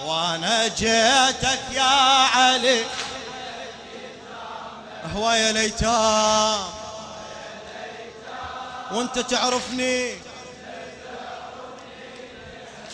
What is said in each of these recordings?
وانا جيتك يا علي هوايا الأيتام وانت تعرفني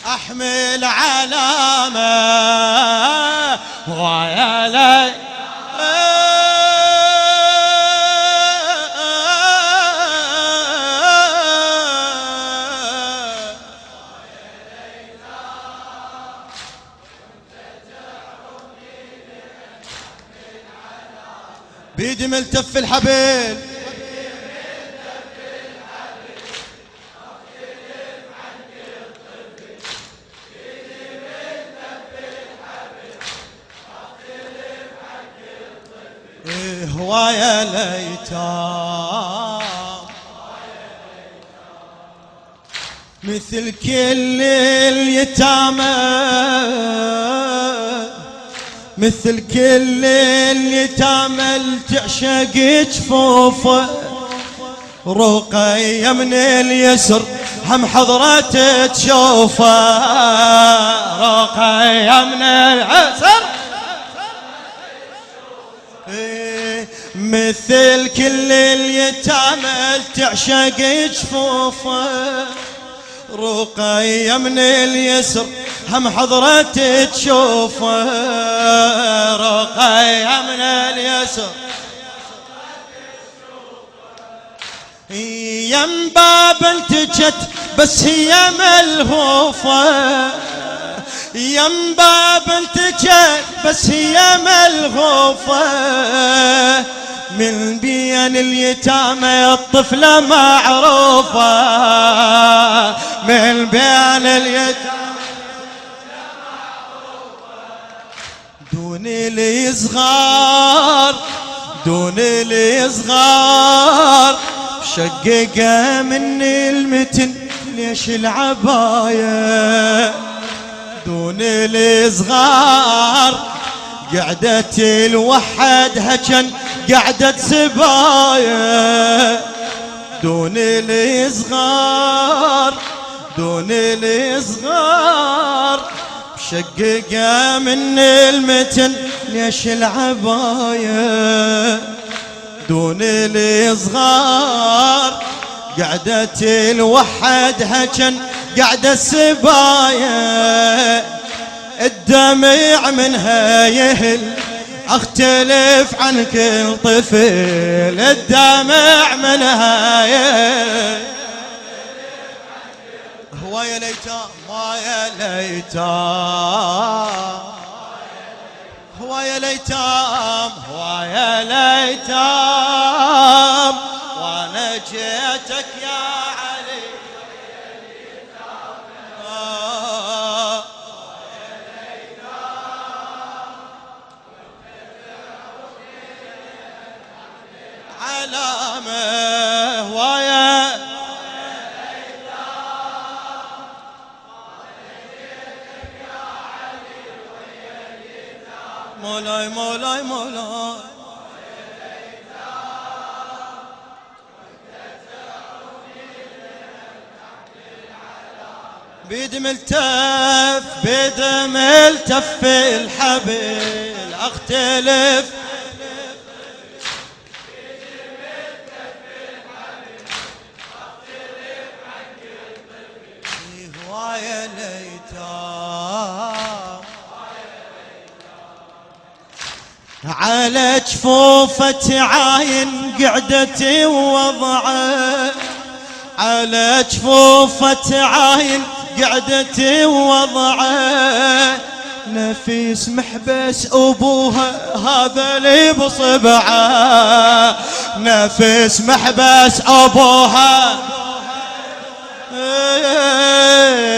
احمل علامة هوايا الأيتام بيدي ملتف الحبل هوايا الأيتام مثل كل اليتامى مثل كل اليتامى تعشق جفوفه رقية من اليسر هم حضرته تشوفه رقية من اليسر مثل كل اليتامى تعشق جفوفه رقية من اليسر هم حضرته تشوفه رقية من اليسر يم باب انتجت بس هي ملهوفة يم باب انتجت بس هي ملهوفة من بين اليتامى الطفلة معروفة من بين اليتامى دون الصغار دون الصغار شققة من المتن ليش العباية دون الصغار قعدت الوحدها كان قعدت سبايا دون الصغار دون الصغار مشققة من المتن ليش العباية دون الصغار قعدت الوحدها كان قعدت سبايا الدمع منها يهل اختلف عن كل طفل الدمع منها يهل هوايا الأيتام هوايا الأيتام هوايا الأيتام هوايا الأيتام وانا جيتك يا علي علامة هوايا مولاي مولاي مولاي بيد ملتف بيد ملتف الحبل اختلف هوايا الأيتام على جفوفة عاين قعدت وضعه على جفوفة عاين قعدت وضعه نفيس محبس أبوها هذا اللي بصبعه نفيس محبس أبوها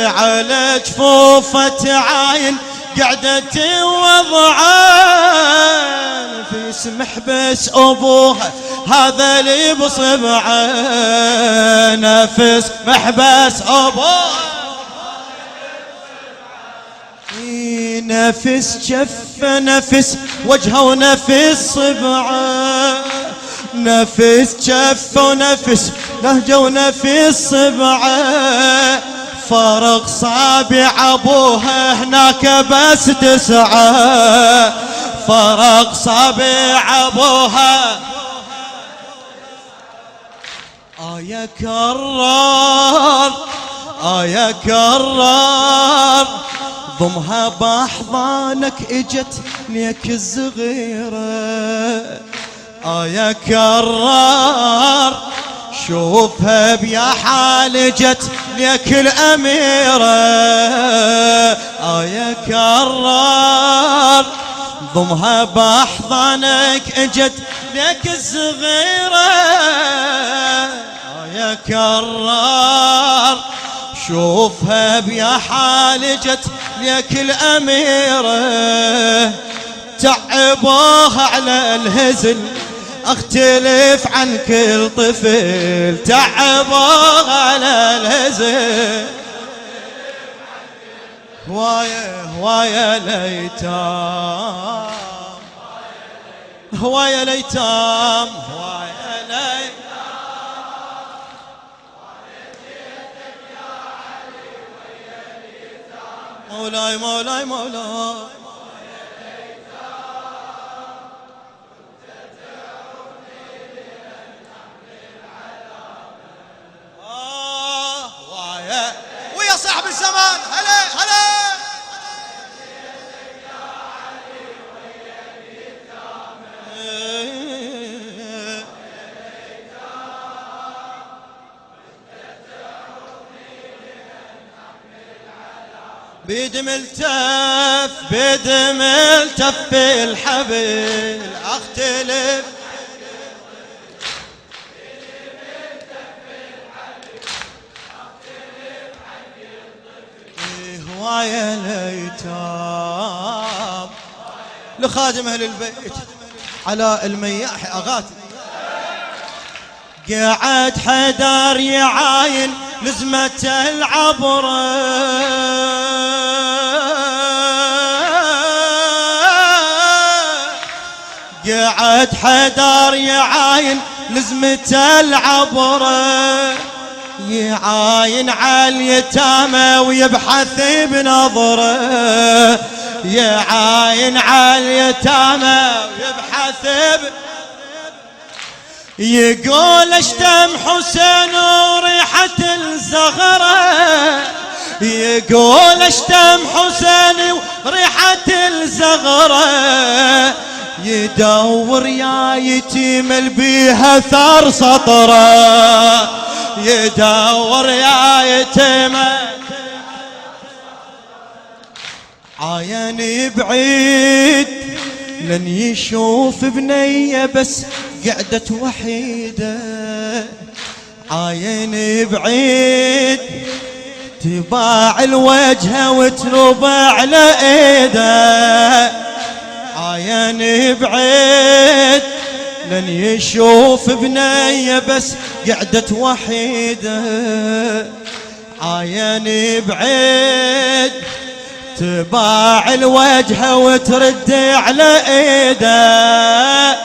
على جفوفة عاين قعدت وضعان في محبس أبوها هذا اللي بصبعه نفس محبس أبوها نفس شفه نفس وجهه ونفس صبعه نفس شفه ونفس لهجه ونفس صبعه فرق صابع ابوها هناك بس 9 فرق صابع ابوها يا كرار يا كرار ضمها باحضانك اجت ليك الصغيرة يا كرار شوفها بيا حال جت ليك الأميرة يا كرار ضمها باحضانك اجت ليك الصغيرة يا كرار شوفها بيا حال جت ليك الأميرة تعبوها على الهزل اختلف عن كل طفل تعبوها على الهزل هوايا ليتام هوايا ليتام هوايا ليتام مولاي مولاي مولاي ويا صاحب الزمان هلا هلا بيد ملتف بيد ملتف في الحبل اختلف هوايا ليتام لخادم اهل البيت علاء المياح اغاتي قاعد حدار يعاين لزمة العبرة قاعد حدار يعاين لزمة العبرة يعاين على اليتامى ويبحث بنظره يعاين على اليتامى ويبحث يقول اشتم حسين وريحة الزغرة يقول اشتم حسين وريحة الزغرة يدور يا يتيم بيها ثار سطره يدور يا يتيم عاين بعيد لن يشوف بنية بس قعدت وحيدة عاين بعيد تباع الوجه وتنوب على ايده عاين بعيد لن يشوف بنية بس قعدت وحيدة عاين بعيد تباع الوجه وترد على ايده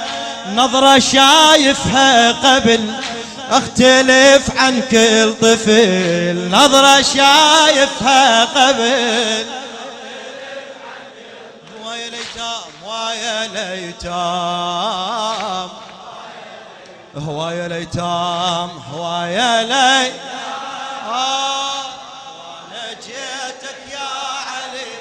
نظرة شايفها قبل اختلف عن كل طفل نظرة شايفها قبل هوايا ليتام هوايا ليتام هوايا ليتام هوايا ليتام وانا جيتك يا علي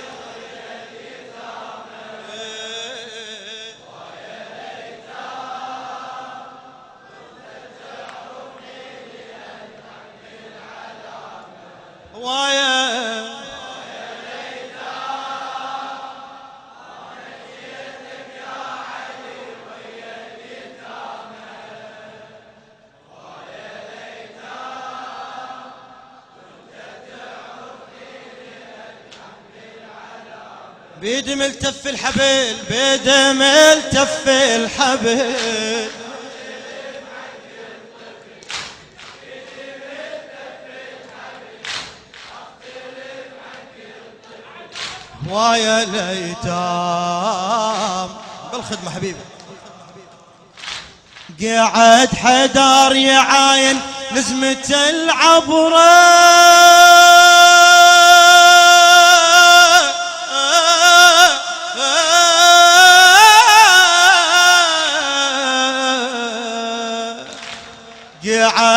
هوايا بيد ملتف الحبل بيد ملتف الحبل هوايا ليتام بالخدمة حبيبي قاعد حدار يعاين لزمة العبرة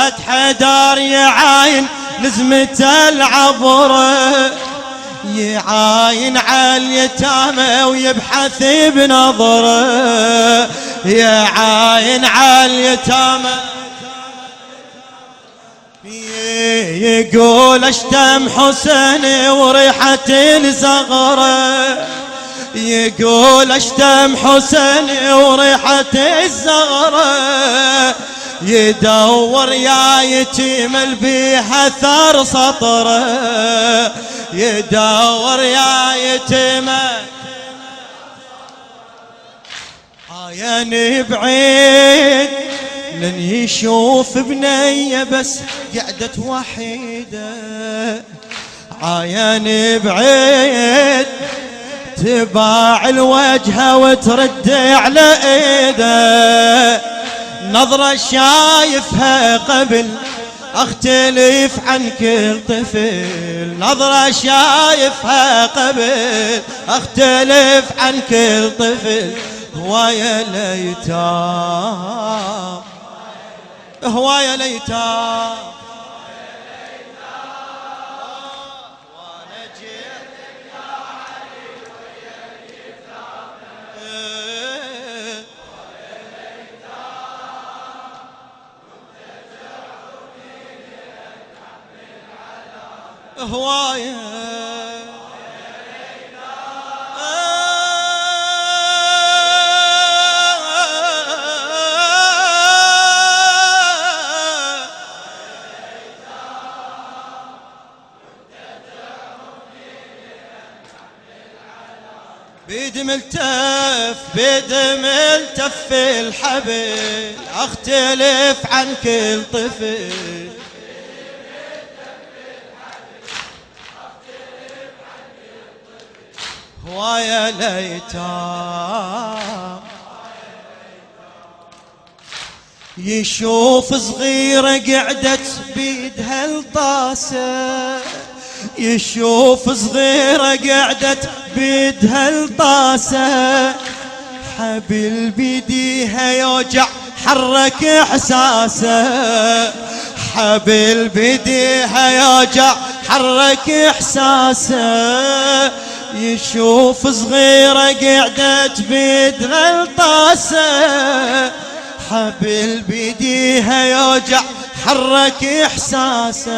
بعد حدار يعاين نزمة العبره، يعاين عاليتامى ويبحث بنظره، يعاين عاليتامى يقول اشتم حسين وريحة الزغرة، يقول اشتم حسين وريحة الزغرة، يدور يا يتيم البيها ثار سطره، يدور يا يتيم عيني بعيد لن يشوف بنية بس قعدت وحيدة، عيني بعيد تباع الوجه وترد على ايده، نظرة شايفها قبل اختلف عن كل طفل، نظرة شايفها قبل اختلف عن كل طفل، هوايا ليتام هوايا ليتام وانا جيتك يا علي ويا اليتامى، هوايا ليتام وتزعوني لأن تحمل علامة، هوايا بيد ملتف بيد ملتف الحبل اختلف عن كل طفل، هوايا ليتام يشوف صغيرة قعدت بيدها الطاسة، يشوف صغيرة قعدت بيدها الطاسة، حبل بيديها يوجع حرك احساسه، حبل بيديها يوجع حرك احساسه، يشوف صغيرة قعدت بيدها الطاسة، حبل بيديها يوجع حرك احساسه،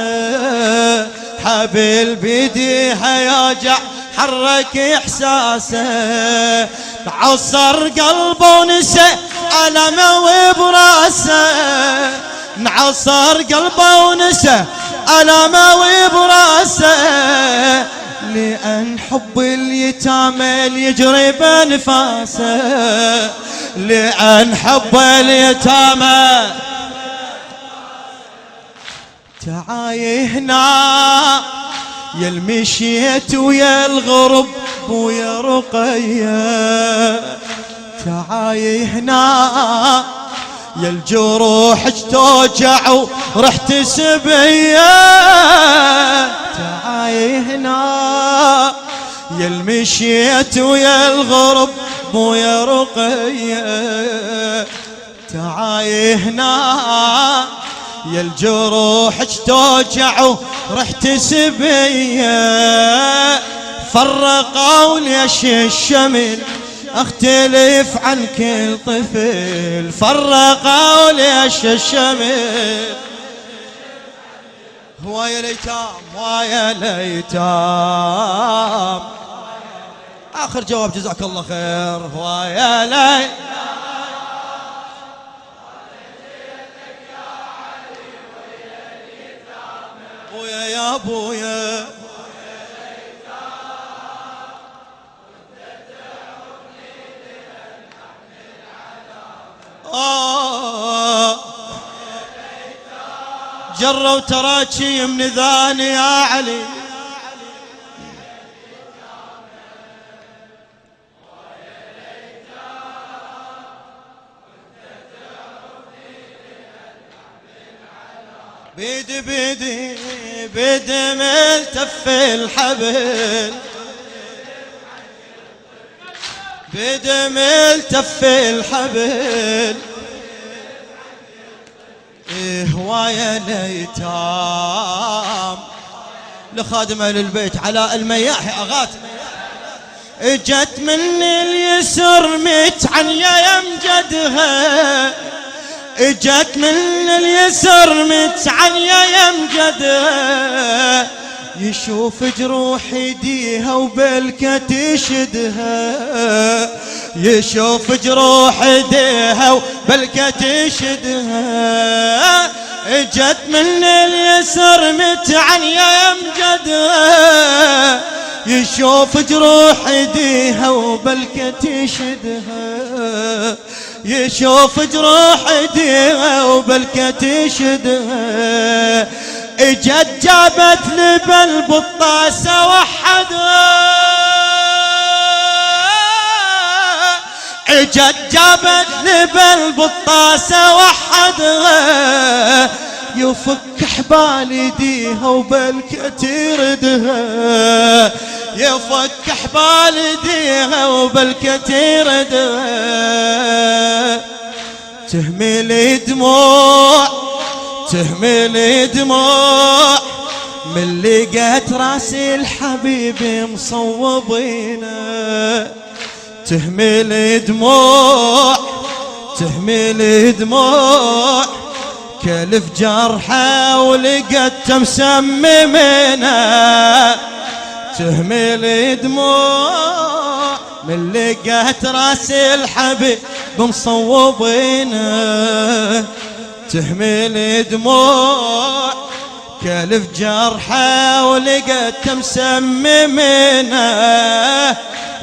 حبل بيديها يوجع حرك احساسه، عصر قلبه ونسى ألمه وبراسه، نعصر قلبه ونسى ألمه وبراسه، لأن حب اليتامى يجري بنفاسه، لأن حب اليتامى تعاي هنا يا المشيت ويا الغرب ويا رقية، تعاي هنا يا الجروح توجع ورحت سبية، تعاي هنا يا المشيت ويا الغرب ويا رقية، تعاي هنا يا الجروح توجع ورحت سبية، فرقوا ليش الشمل اختلف عن كل طفل، فرقوا ليش الشمل، هوايا ليتام هوايا ليتام. آخر جواب جزاك الله خير، هوايا ليتام بويا يا بويا جروا تراكي من ذاني يا علي، بيدي بيدي بيدي ملتف الحبل، بيدي ملتف الحبل، هواية ليتام لخادم أهل البيت علاء المياحي أغاتي. اجت من اليسر متعنية يا مجدها، اجت من اليسر متعنية يا مجدها، يشوف جروح ايديها وبلكة تشدها، يشوف جروح ايديها وبلكة تشدها. اجت من اليسر متعنية يا مجدها، يشوف جروح ايديها وبلكة تشدها، يشوف جروح ايديها وبلكة تشدها. اجت جابت لبن بالطاسة وحدها، اجت جابت لبن بالطاسة وحدها، يفك حبال ايديها وبلكة تردها، يفك حبال ايديها وبلكة تردها. تهمل دموع تهمل دموع من لقيت راسي الحبيب مصوبينه، تهمل دموع تهمل دموع كلف جرحه ولقيت مسممينه، تهمل دموع من لقيت راسي الحبيب مصوبينه، تهمل دموع كلف جرحه ولقيت مسممينه.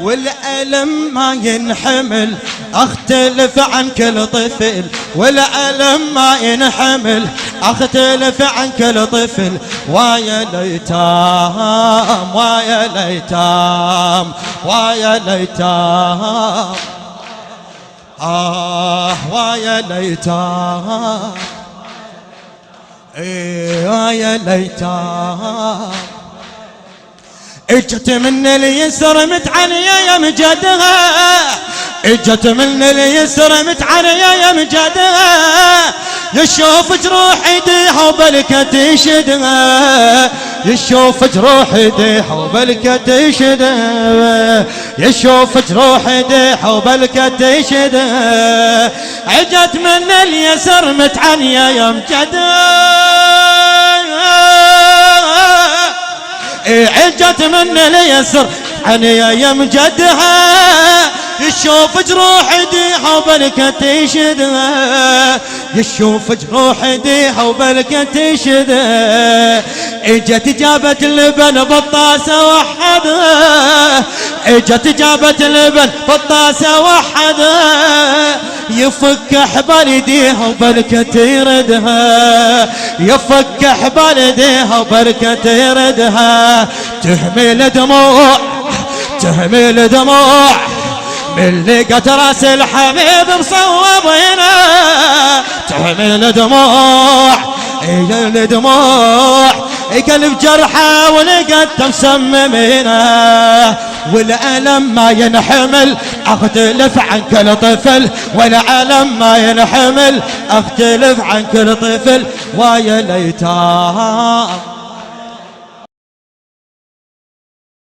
والألم ما ينحمل أختلف عن كل طفل، والألم ما ينحمل أختلف عن كل طفل. ويا ليتام ويا ليتام ويا ليتام ويا ليتام ويا ليتام. اجت من اليسر متعنية يا مجدها، اجت من اليسر متعنية يا مجدها، يشوف جروح ايديها وبلكة تشدها، يشوف جروح ايديها وبلكة تشدها، يشوف جروح ايديها وبلكة تشدها. اجت من اليسر متعنية يا مجدها، اجت من اليسر عنيا يا مجدها، يشوف جروح ايديها وبلكة تشدها، يشوف جروح ايديها وبلكة تشدها. اجت جابت اللبن بالطاسة وحدها، اجت جابت اللبن بالطاسة وحدها، يفك حبال ايديها وبلكة تردها، يفك حبال ايديها وبلكة تردها. تهمل دموع تهمل دموع من لقت راس الحبيب مصوبينه، تهمل دموع دموع قلب جرحه ولقت مسممينه. والألم ما ينحمل أختلف عن كل طفل، والألم ما ينحمل أختلف عن كل طفل. ويا ليتام